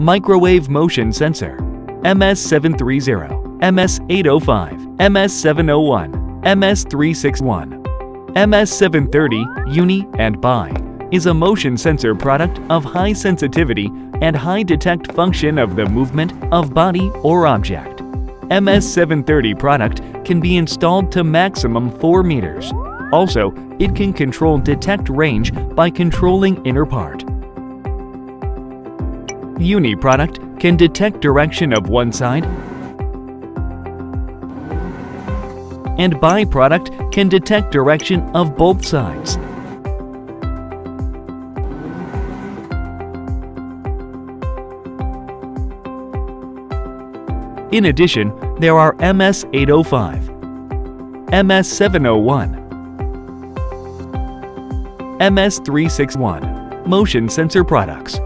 Microwave Motion Sensor, MS730, MS805, MS701, MS361. MS730 Uni and Bi is a motion sensor product of high sensitivity and high detect function of the movement of body or object. MS730 product can be installed to maximum 4 meters. Also, it can control detect range by controlling inner part. Uni product can detect direction of one side, and Bi product can detect direction of both sides. In addition, there are MS805, MS701, MS361 motion sensor products.